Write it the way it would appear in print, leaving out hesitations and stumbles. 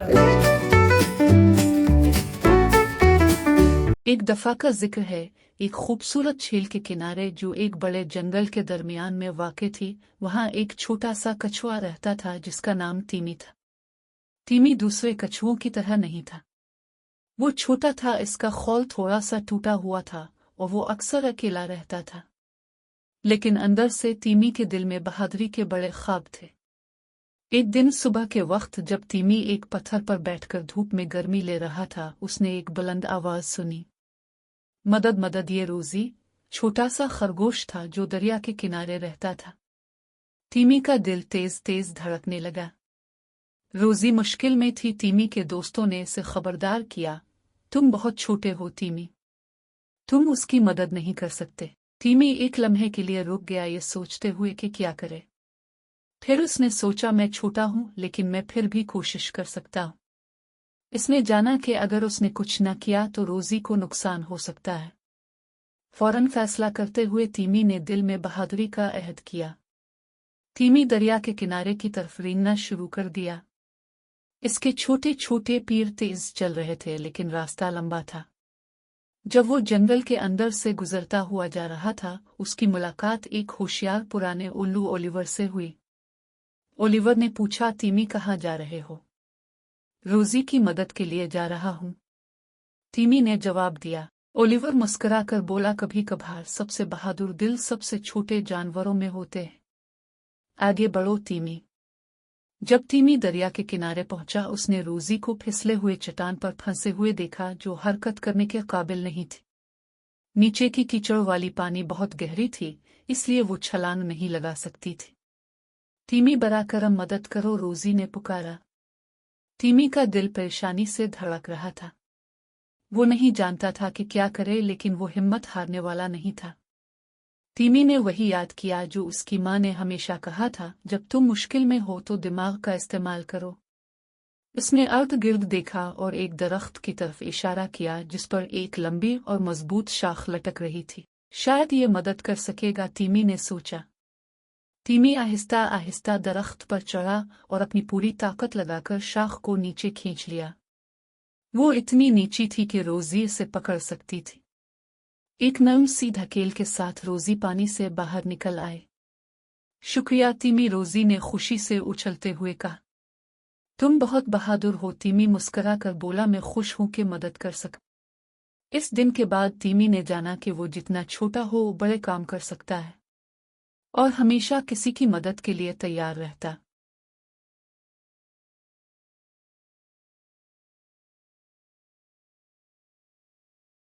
एक दफा का जिक्र है, एक खूबसूरत झील के किनारे जो एक बड़े जंगल के दरमियान में वाक़ थी, वहां एक छोटा सा कछुआ रहता था जिसका नाम तीमी था। तीमी दूसरे कछुओं की तरह नहीं था। वो छोटा था, इसका खौल थोड़ा सा टूटा हुआ था और वो अक्सर अकेला रहता था। लेकिन अंदर से तीमी के दिल में बहादुरी के बड़े ख्वाब थे। एक दिन सुबह के वक्त जब तीमी एक पत्थर पर बैठकर धूप में गर्मी ले रहा था, उसने एक बुलंद आवाज सुनी, मदद मदद। ये रोजी छोटा सा खरगोश था जो दरिया के किनारे रहता था। तीमी का दिल तेज तेज धड़कने लगा। रोजी मुश्किल में थी। तीमी के दोस्तों ने इसे खबरदार किया, तुम बहुत छोटे हो तीमी, तुम उसकी मदद नहीं कर सकते। तीमी एक लम्हे के लिए रुक गया, ये सोचते हुए कि क्या करे। फिर उसने सोचा, मैं छोटा हूं लेकिन मैं फिर भी कोशिश कर सकता हूं। इसने जाना कि अगर उसने कुछ न किया तो रोजी को नुकसान हो सकता है। फौरन फैसला करते हुए तीमी ने दिल में बहादुरी का अहद किया। तीमी दरिया के किनारे की तरफ रेंगना शुरू कर दिया। इसके छोटे छोटे पैर तेज चल रहे थे लेकिन रास्ता लंबा था। जब वो जंगल के अंदर से गुजरता हुआ जा रहा था, उसकी मुलाकात एक होशियार पुराने उल्लू ओलिवर से हुई। ओलिवर ने पूछा, तीमी कहाँ जा रहे हो? रोजी की मदद के लिए जा रहा हूं, तीमी ने जवाब दिया। ओलिवर मुस्कुराकर बोला, कभी कभार सबसे बहादुर दिल सबसे छोटे जानवरों में होते हैं। आगे बढ़ो तीमी। जब तीमी दरिया के किनारे पहुंचा, उसने रोजी को फिसले हुए चट्टान पर फंसे हुए देखा जो हरकत करने के काबिल नहीं थी। नीचे की कीचड़ वाली पानी बहुत गहरी थी, इसलिए वो छलांग नहीं लगा सकती थी। तीमी बरा करम, मदद करो, रोजी ने पुकारा। तीमी का दिल परेशानी से धड़क रहा था। वो नहीं जानता था कि क्या करे, लेकिन वो हिम्मत हारने वाला नहीं था। तीमी ने वही याद किया जो उसकी माँ ने हमेशा कहा था, जब तुम मुश्किल में हो तो दिमाग का इस्तेमाल करो। उसने अर्द गिर्द देखा और एक दरख्त की तरफ इशारा किया जिस पर एक लंबी और मजबूत शाख लटक रही थी। शायद ये मदद कर सकेगा, तीमी ने सोचा। तीमी आहिस्ता आहिस्ता दरख्त पर चढ़ा और अपनी पूरी ताकत लगाकर शाख को नीचे खींच लिया। वो इतनी नीची थी कि रोजी इसे पकड़ सकती थी। एक नरम सी धकेल के साथ रोजी पानी से बाहर निकल आए। शुक्रिया तीमी, रोजी ने खुशी से उछलते हुए कहा। तुम बहुत बहादुर हो, तीमी मुस्कुरा कर बोला, मैं खुश हूं कि मदद कर सका। इस दिन के बाद तीमी ने जाना कि वो जितना छोटा हो बड़े काम कर सकता है और हमेशा किसी की मदद के लिए तैयार रहता।